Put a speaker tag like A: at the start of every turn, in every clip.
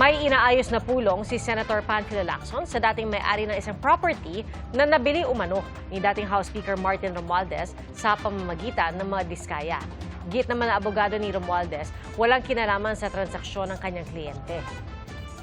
A: May inaayos na pulong si Senator Panfilo Lacson sa dating may-ari ng isang property na nabili umano ni dating House Speaker Martin Romualdez sa pamamagitan ng mga diskaya. Git naman na abogado ni Romualdez, walang kinalaman sa transaksyon ng kanyang kliyente.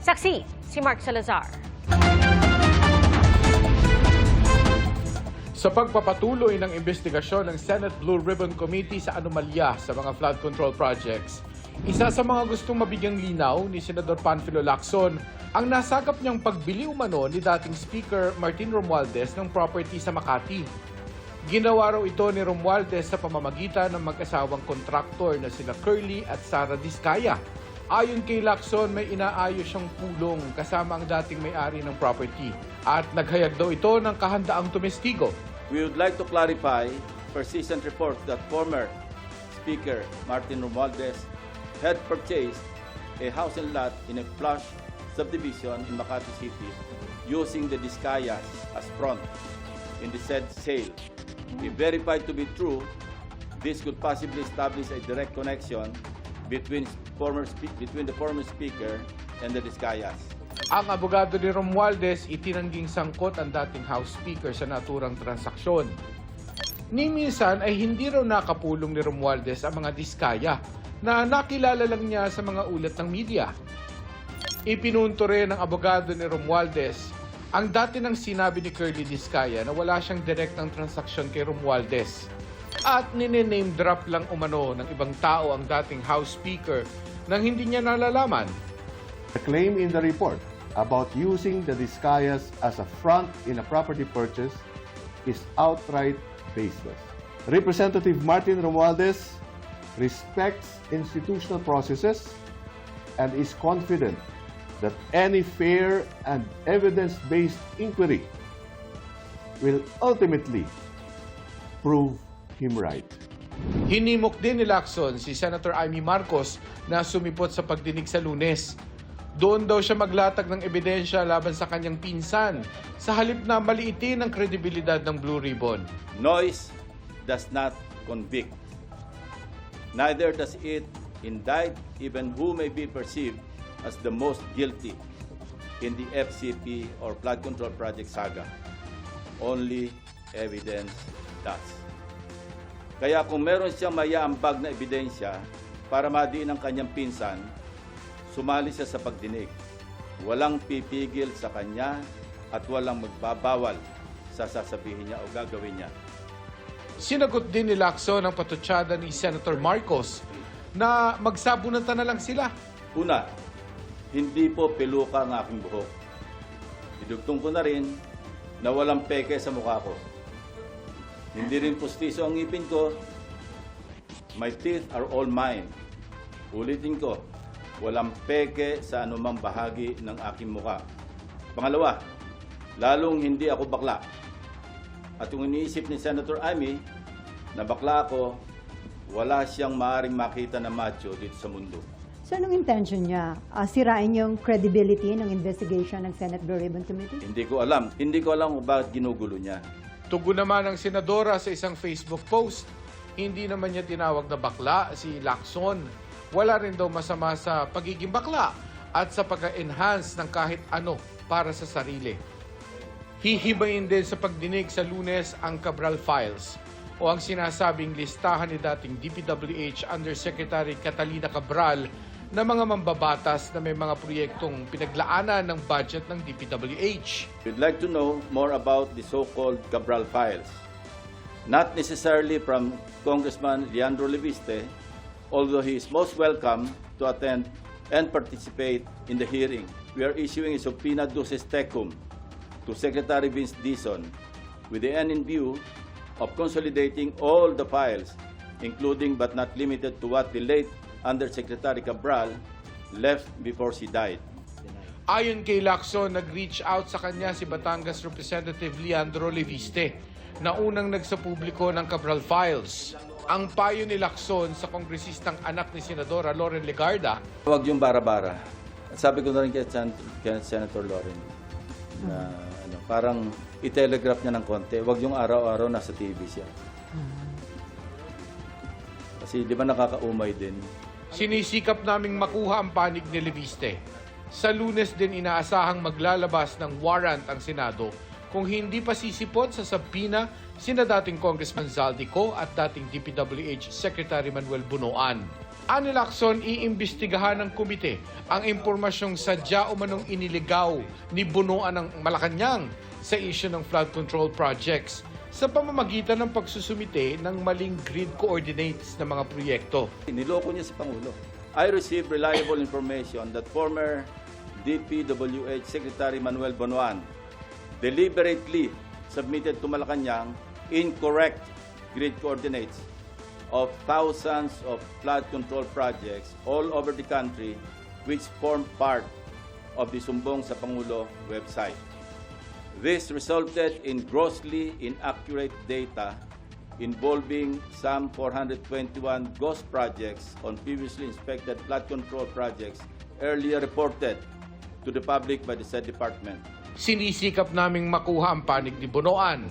A: Saksi, si Mark Salazar.
B: Sa pagpapatuloy ng investigasyon ng Senate Blue Ribbon Committee sa anomalya sa mga flood control projects, isa sa mga gustong mabigyang linaw ni Senador Panfilo Lacson ang nasagap niyang pagbili umano ni dating Speaker Martin Romualdez ng property sa Makati. Ginawa raw ito ni Romualdez sa pamamagitan ng mag-asawang kontraktor na sina Curly at Sara Diskaya. Ayon kay Lacson, may inaayos siyang pulong kasama ang dating may-ari ng property at naghayag daw ito ng kahandaang tumestigo.
C: We would like to clarify persistent report that former Speaker Martin Romualdez had purchased a house and lot in a plush subdivision in Makati City using the Diskayas as front in the said sale. If verified to be true, this could possibly establish a direct connection between the former speaker and the Diskayas.
B: Ang abogado ni Romualdez itinangging sangkot ang dating House Speaker sa naturang transaksyon. Ni minsan ay hindi raw nakapulong ni Romualdez ang mga Diskaya na nakilala lang niya sa mga ulat ng media. Ipinunto rin ng abogado ni Romualdez ang dati nang sinabi ni Curly Diskaya na wala siyang direktang transaksyon kay Romualdez at nine-name drop lang umano ng ibang tao ang dating House Speaker nang hindi niya nalalaman.
D: The claim in the report about using the Diskayas as a front in a property purchase is outright baseless. Representative Martin Romualdez respects institutional processes and is confident that any fair and evidence-based inquiry will ultimately prove him right.
B: Hinimok din ni Lacson si Senator Amy Marcos na sumipot sa pagdinig sa Lunes. Doon daw siya maglatag ng ebidensya laban sa kanyang pinsan sa halip na maliitin ang kredibilidad ng Blue Ribbon.
C: Noise does not convict. Neither does it indict even who may be perceived as the most guilty in the FCP or flood control project saga. Only evidence does. Kaya kung meron siyang mayaambag na ebidensya para madiin ang kanyang pinsan, sumali siya sa pagdinig. Walang pipigil sa kanya at walang magbabawal sa sasabihin niya o gagawin niya.
B: Sinagot din ni Lacson ang patutsada ni Senator Marcos na magsabunatan na lang sila.
C: Una, hindi po peluka ang aking buhok. Idugtong ko na rin na walang peke sa mukha ko. Hindi rin pustiso ang ngipin ko. My teeth are all mine. Ulitin ko, walang peke sa anumang bahagi ng aking mukha. Pangalawa, lalong hindi ako bakla. At kung iniisip ni Senator Amy na bakla ako, wala siyang maaaring makita na macho dito sa mundo.
E: So, anong intention niya? Sirain yung credibility ng investigation ng Senate Blue Ribbon Committee?
C: Hindi ko alam. Hindi ko alam kung bakit ginugulo niya.
B: Tugon naman ng senadora sa isang Facebook post. Hindi naman niya tinawag na bakla si Lacson. Wala rin daw masama sa pagiging bakla at sa pag-enhance ng kahit ano para sa sarili. Hihibayin din sa pagdinig sa Lunes ang Cabral Files o ang sinasabing listahan ni dating DPWH Undersecretary Catalina Cabral na mga mambabatas na may mga proyektong pinaglaanan ng budget ng DPWH.
C: We'd like to know more about the so-called Cabral Files. Not necessarily from Congressman Leandro Leviste, although he is most welcome to attend and participate in the hearing. We are issuing a subpoena duces tecum to Secretary Vince Dizon with the end in view of consolidating all the files, including but not limited to what the late Undersecretary Cabral left before she died.
B: Ayon kay Lacson, nag-reach out sa kanya si Batangas Representative Leandro Leviste na unang nagsapubliko ng Cabral Files. Ang payo ni Lacson sa kongresistang anak ni Senadora Loren Legarda,
C: Huwag yung bara-bara. At sabi ko na rin kay Senator Loren na parang i-telegraph niya ng konti. Huwag yung araw-araw nasa TV siya. Kasi di ba nakakaumay din?
B: sinisikap naming makuha ang panig ni Leviste. Sa Lunes din inaasahang maglalabas ng warrant ang Senado kung hindi pa sisipot sa sabina sina dating Congressman Zaldico at dating DPWH Secretary Manuel Bunoan. Ani Lacson, iimbestigahan ng komite ang impormasyong sadya umanong iniligaw ni Bunoan ng Malacanang sa issue ng flood control projects sa pamamagitan ng pagsusumite ng maling grid coordinates ng mga proyekto.
C: Niloko niya si Pangulo. I received reliable information that former DPWH Secretary Manuel Bunoan deliberately submitted to Malacanang incorrect grid coordinates of thousands of flood control projects all over the country which form part of the Sumbong sa Pangulo website. This resulted in grossly inaccurate data involving some 421 ghost projects on previously inspected flood control projects earlier reported to the public by the said department.
B: Sinisikap naming makuha ang panig ni Bunoan.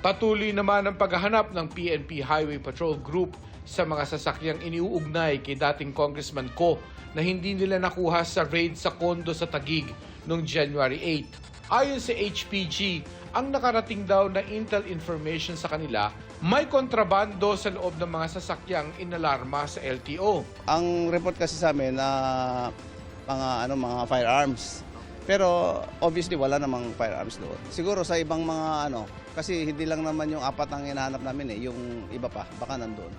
B: Patuloy naman ang paghahanap ng PNP Highway Patrol Group sa mga sasakyang iniuugnay kay dating Congressman Ko na hindi nila nakuha sa raid sa kondo sa Taguig noong January 8. Ayon sa HPG, ang nakarating daw na intel information sa kanila may kontrabando sa loob ng mga sasakyang inalarma sa LTO.
F: Ang report kasi sa amin na mga firearms. Pero obviously wala namang firearms doon. Siguro sa ibang mga kasi hindi lang naman yung 4 ang hinahanap namin yung iba pa baka nandoon.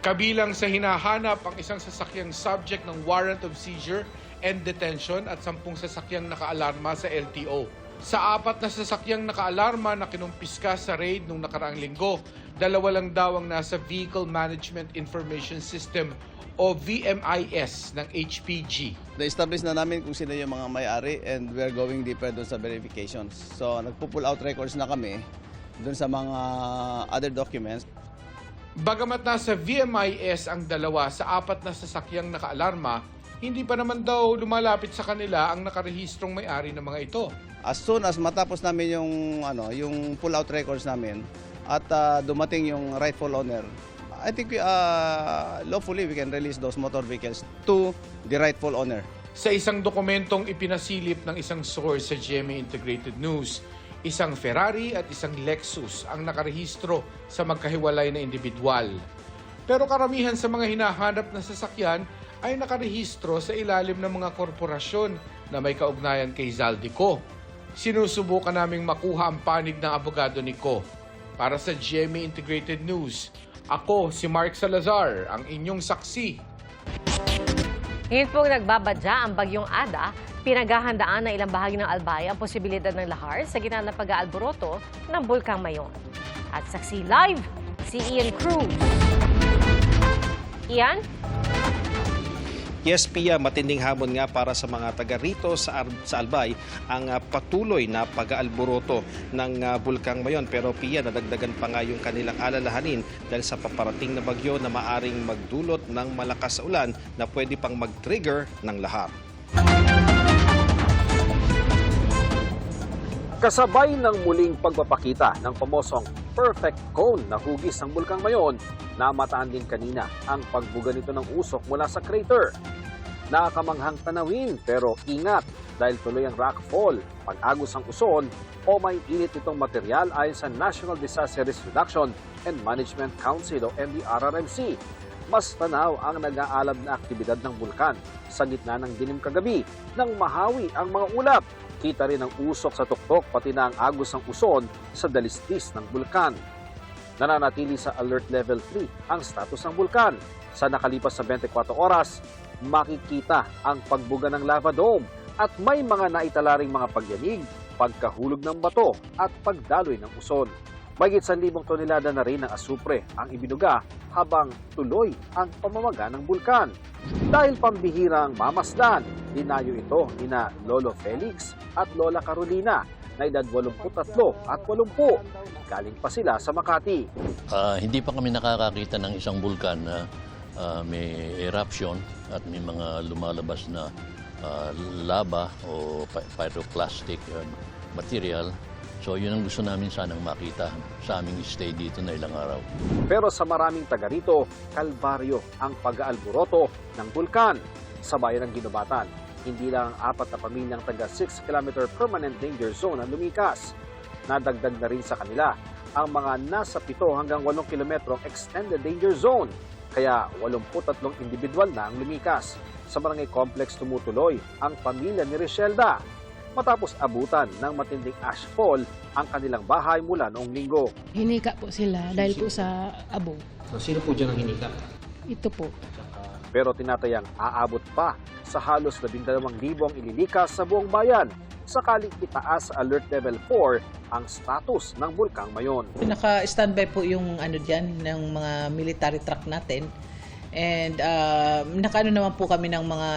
B: Kabilang sa hinahanap ang isang sasakyang subject ng warrant of seizure and detention at 10 sasakyang nakaalarma sa LTO. Sa 4 na sasakyang nakaalarma na kinumpiska sa raid nung nakaraang linggo, 2 lang daw ang nasa Vehicle Management Information System o VMIS ng HPG.
F: Na-establish na namin kung sino yung mga may-ari and we're going deeper doon sa verifications. So nagpo-pull out records na kami doon sa mga other documents.
B: Bagamat nasa VMIS ang 2 sa 4 na sasakyang nakaalarma, hindi pa naman daw lumalapit sa kanila ang nakarehistrong may-ari ng mga ito.
F: As soon as matapos namin yung pull out records namin at dumating yung rightful owner, I think lawfully we can release those motor vehicles to the rightful owner.
B: Sa isang dokumentong ipinasilip ng isang source sa GMA Integrated News, isang Ferrari at isang Lexus ang nakarehistro sa magkahiwalay na individual. Pero karamihan sa mga hinahanap na sasakyan ay nakarehistro sa ilalim ng mga korporasyon na may kaugnayan kay Zaldico. Sinusubukan naming makuha ang panig ng abogado ni Ko. Para sa GMA Integrated News, ako si Mark Salazar, ang inyong saksi.
A: Ngayon pong nagbabadya ang bagyong Ada, pinaghahandaan ng ilang bahagi ng Albay ang posibilidad ng lahar sa gitna ng pag-aalboroto ng Bulkang Mayon. At saksi live, si Ian Cruz. Ian?
G: Yes, Pia, matinding hamon nga para sa mga taga rito sa Albay ang patuloy na pag-aalboroto ng Bulkang Mayon. Pero Pia, nadagdagan pa nga yung kanilang alalahanin dahil sa paparating na bagyo na maaring magdulot ng malakas na ulan na pwede pang mag-trigger ng lahar.
H: Kasabay ng muling pagpapakita ng pamosong perfect cone na hugis ng Bulkang Mayon, namataan din kanina ang pagbuga nito ng usok mula sa crater. Nakakamanghang tanawin pero ingat dahil tuloy ang rockfall, pag-agos ang uson o may init itong material ayon sa National Disaster Risk Reduction and Management Council o NDRRMC. Mas tanaw ang nag-aalab na aktibidad ng bulkan sa gitna ng dilim kagabi nang mahawi ang mga ulap. Kita rin ang usok sa tuktok pati na ang agos ng uson sa dalistis ng bulkan. Nananatili sa alert level 3 ang status ng bulkan. Sa nakalipas na 24 oras, makikita ang pagbuga ng lava dome at may mga naitalaring mga pagyanig, pagkahulog ng bato at pagdaloy ng uson. Mahigit 1,000 tonelada na rin ng asupre ang ibinuga habang tuloy ang pamamaga ng bulkan. Dahil pambihirang mamasdan, dinayo ito nina Lolo Felix at Lola Carolina na edad 83 at 80. Galing pa sila sa Makati.
I: Hindi pa kami nakakakita ng isang bulkan na may eruption at may mga lumalabas na lava o pyroclastic material. So yun ang gusto namin sanang makita sa aming stay dito na ilang araw.
H: Pero sa maraming taga rito, kalbaryo ang pag-aalboroto ng bulkan. Sa bayan ng Ginobatan, Hindi lang ang 4 na pamilyang taga 6-kilometer permanent danger zone ang lumikas. Nadagdag na rin sa kanila ang mga nasa 7 hanggang 8 kilometrong extended danger zone. Kaya 83 individual na ang lumikas. Sa barangay complex tumutuloy ang pamilya ni Rishelda matapos abutan ng matinding ashfall ang kanilang bahay mula noong linggo.
J: Hinika po sila dahil po sa abo.
G: So, sino po dyan ang hinika?
J: Ito po.
H: Pero tinatayang aabot pa sa halos 12,000 ang ililikas sa buong bayan sakaling itaas sa Alert Level 4 ang status ng Bulkang Mayon.
K: Naka-standby po yung dyan ng mga military truck natin. And nakaano naman po kami ng mga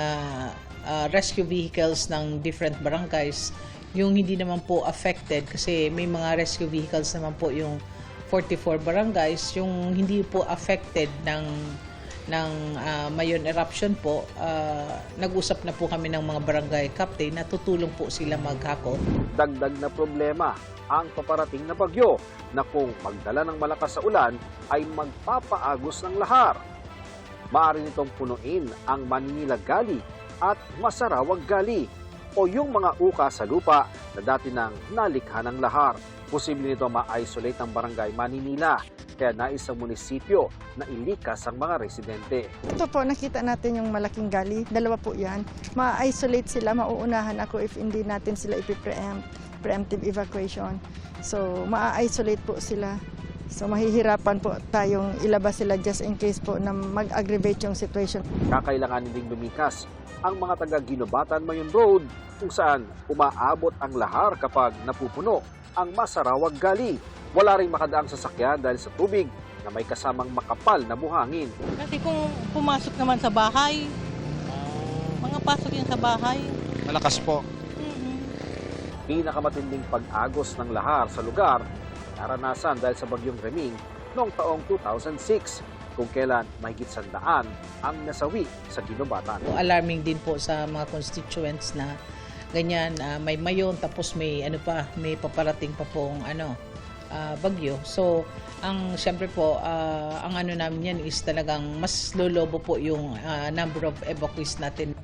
K: rescue vehicles ng different barangays. Yung hindi naman po affected kasi may mga rescue vehicles naman po yung 44 barangays. Yung hindi po affected ng Mayon eruption po, nag-usap na po kami ng mga barangay captain na tutulong po sila maghakot.
H: Dagdag na problema ang paparating na bagyo na kung magdala ng malakas sa ulan ay magpapaagos ng lahar. Maaari nitong punuin ang Manila Gali at Masarawag Gali o yung mga uka sa lupa na dati nang nalikha ng lahar. Posible nito ma-isolate ang barangay Maninila. Kaya nais ang munisipyo na ilikas ang mga residente.
L: Ito po, nakita natin yung malaking gali. 2 po yan. Ma-isolate sila, mauunahan ako if hindi natin sila preemptive evacuation. So, ma-isolate po sila. So, mahihirapan po tayong ilabas sila just in case po na mag-aggravate yung situation.
H: Kakailanganin ding lumikas ang mga taga-Ginobatan Mayon Road kung saan umaabot ang lahar kapag napupuno ang Masarawag Gali. Wala ring makadaang sasakyan dahil sa tubig na may kasamang makapal na buhangin.
J: Kasi kung pumasok naman sa bahay, mga pasok yan sa bahay.
G: Malakas po.
H: Pinakamatinding pag-agos ng lahar sa lugar naranasan dahil sa bagyong Reming noong taong 2006 kung kailan mahigit 100 ang nasawi sa Ginobatan.
K: Alarming din po sa mga constituents na ganyan, may Mayon tapos may may paparating pa pong bagyo. So, syempre po, ang namin yan is talagang mas lolobo po yung number of evacuees natin.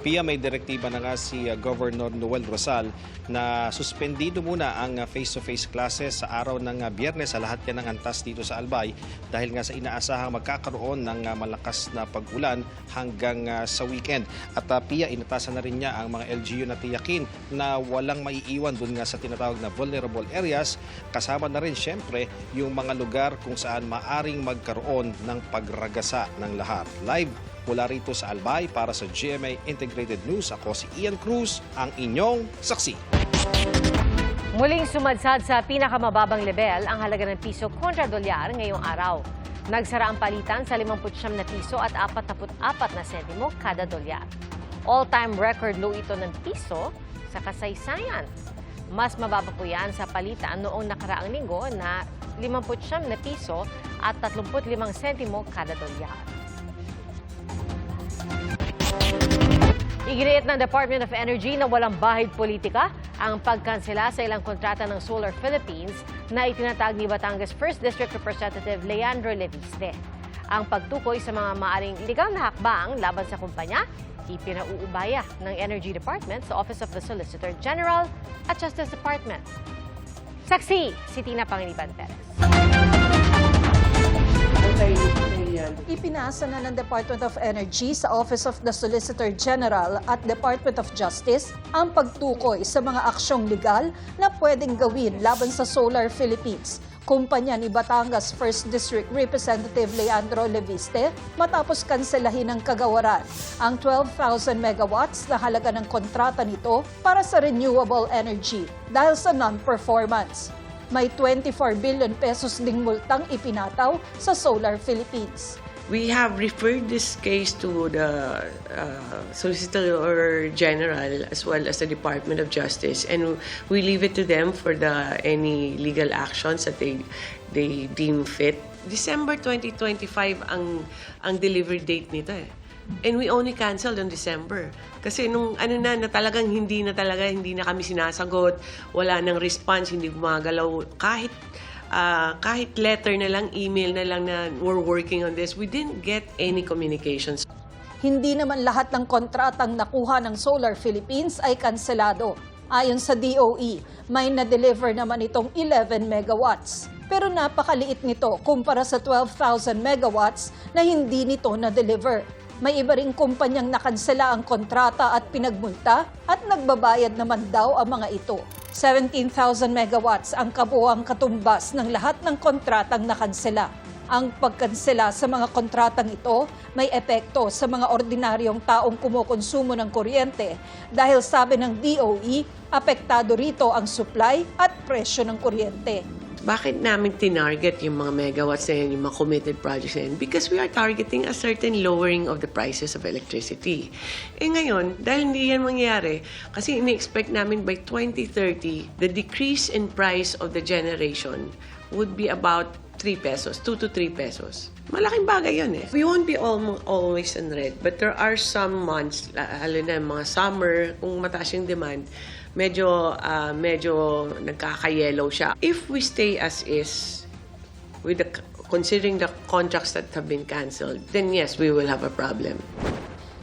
G: Pia, may direktiba na nga si Governor Noel Rosal na suspendido muna ang face-to-face classes sa araw ng Biyernes sa lahat yan ng antas dito sa Albay dahil nga sa inaasahang magkakaroon ng malakas na pag-ulan hanggang sa weekend. At Pia, inatasan na rin niya ang mga LGU na tiyakin na walang maiiwan dun nga sa tinatawag na vulnerable areas, kasama na rin syempre yung mga lugar kung saan maaring magkaroon ng pagragasa ng lahar. Live mula rito sa Albay para sa GMA Integrated News, ako si Ian Cruz, ang inyong saksi.
A: Muling sumadsad sa pinakamababang level ang halaga ng piso kontra dolyar ngayong araw. Nagsara ang palitan sa 59 na piso at 44 na sentimo kada dolyar. All-time record low ito ng piso sa kasaysayan. Mas mababa po yan sa palitan noong nakaraang linggo na 59 na piso at 35 sentimo kada dolyar. Iginiit ng Department of Energy na walang bahid politika ang pagkansela sa ilang kontrata ng Solar Philippines na itinatag ni Batangas 1st District Representative Leandro Leviste. Ang pagtukoy sa mga maaring iligang na hakbang laban sa kumpanya, ipinauubaya ng Energy Department sa Office of the Solicitor General at Justice Department. Saksi, si Tina Pangiliban Perez.
M: Ipinasa na ng Department of Energy sa Office of the Solicitor General at Department of Justice ang pagtukoy sa mga aksyong legal na pwedeng gawin laban sa Solar Philippines, kumpanya ni Batangas 1st District Representative Leandro Leviste, matapos kanselahin ng kagawaran ang 12,000 megawatts na halaga ng kontrata nito para sa renewable energy dahil sa non-performance. May 24 billion pesos ding multang ipinataw sa Solar Philippines.
N: We have referred this case to the Solicitor General as well as the Department of Justice, and we leave it to them for any legal actions that they deem fit. December 2025 ang delivery date nito eh. And we only canceled on December. Kasi nung na talagang hindi na kami sinasagot, wala nang response, hindi gumagalaw kahit kahit letter na lang, email na lang na we're working on this. We didn't get any communications.
M: Hindi naman lahat ng kontratang nakuha ng Solar Philippines ay kanselado. Ayon sa DOE, may na-deliver naman itong 11 megawatts. Pero napakaliit nito kumpara sa 12,000 megawatts na hindi nito na-deliver. May iba ring kumpanyang nakansela ang kontrata at pinagmulta at nagbabayad naman daw ang mga ito. 17,000 megawatts ang kabuuang katumbas ng lahat ng kontratang nakansela. Ang pagkansela sa mga kontratang ito may epekto sa mga ordinaryong taong kumukonsumo ng kuryente dahil sabi ng DOE, apektado rito ang supply at presyo ng kuryente.
N: Bakit namin tinarget yung mga megawatts na yan, yung mga committed projects na yan? Because we are targeting a certain lowering of the prices of electricity. Eh ngayon, dahil hindi yan mangyayari, kasi ini-expect namin by 2030, the decrease in price of the generation would be about 3 pesos, 2 to 3 pesos. Malaking bagay yun eh. We won't be always in red, but there are some months, lalo na mga summer, kung mataas yung demand, medyo nagkaka-yellow siya. If we stay as is, with considering the contracts that have been canceled, then yes, we will have a problem.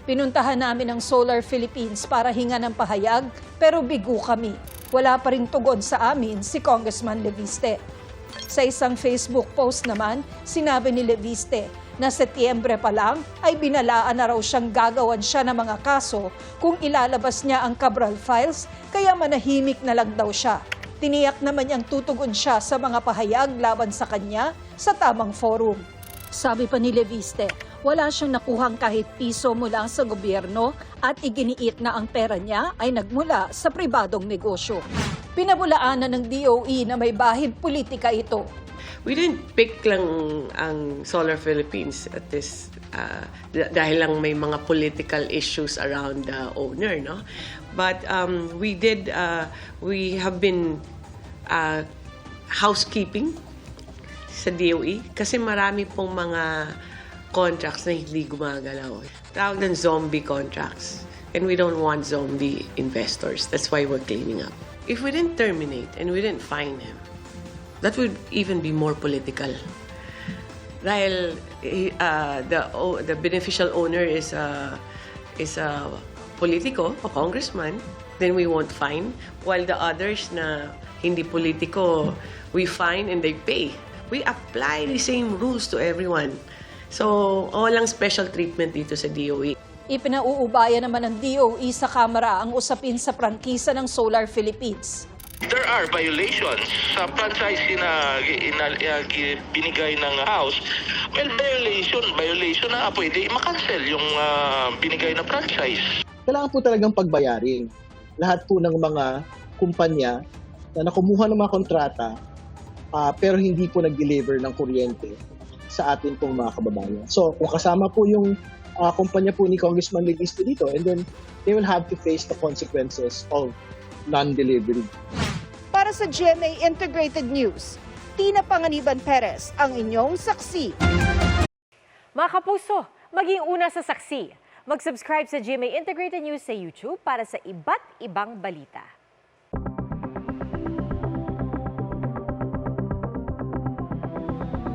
M: Pinuntahan namin ang Solar Philippines para hinga ng pahayag, pero bigo kami. Wala pa ring tugon sa amin si Congressman Leviste. Sa isang Facebook post naman, sinabi ni Leviste na Setyembre pa lang ay binalaan na raw siyang gagawan siya ng mga kaso kung ilalabas niya ang Cabral Files, kaya manahimik na lang daw siya. Tiniyak naman niyang tutugon siya sa mga pahayag laban sa kanya sa tamang forum. Sabi pa ni Leviste, wala siyang nakuhang kahit piso mula sa gobyerno at iginiit na ang pera niya ay nagmula sa pribadong negosyo. Pinabulaanan ng DOE na may bahid politika ito.
N: We didn't pick lang ang Solar Philippines at this dahil lang may mga political issues around the owner, no? But we have been housekeeping sa DOE kasi marami pong mga contracts na hindi gumagalaw. Tawag ng zombie contracts. And we don't want zombie investors. That's why we're cleaning up. If we didn't terminate and we didn't fine him, that would even be more political. Dahil the beneficial owner is a politiko, a congressman, then we won't fine. While the others na hindi politiko, we fine and they pay. We apply the same rules to everyone. So, walang special treatment dito sa DOE.
M: Ipinauubaya naman ng DOE sa Kamara ang usapin sa prangkisa ng Solar Philippines.
O: There are violations sa franchise na binigay ng House. Well, violation na pwede makancel yung binigay na franchise.
P: Kailangan po talagang pagbayarin lahat po ng mga kumpanya na nakumuha ng mga kontrata pero hindi po nag-deliver ng kuryente sa atin pong mga kababayan. So, kung kasama po yung kumpanya po ni Congressman Leviste dito, and then they will have to face the consequences of non-delivery.
Q: Para sa GMA Integrated News, Tina Panganiban Perez, ang inyong saksi.
A: Mga kapuso, maging una sa saksi. Mag-subscribe sa GMA Integrated News sa YouTube para sa iba't ibang balita.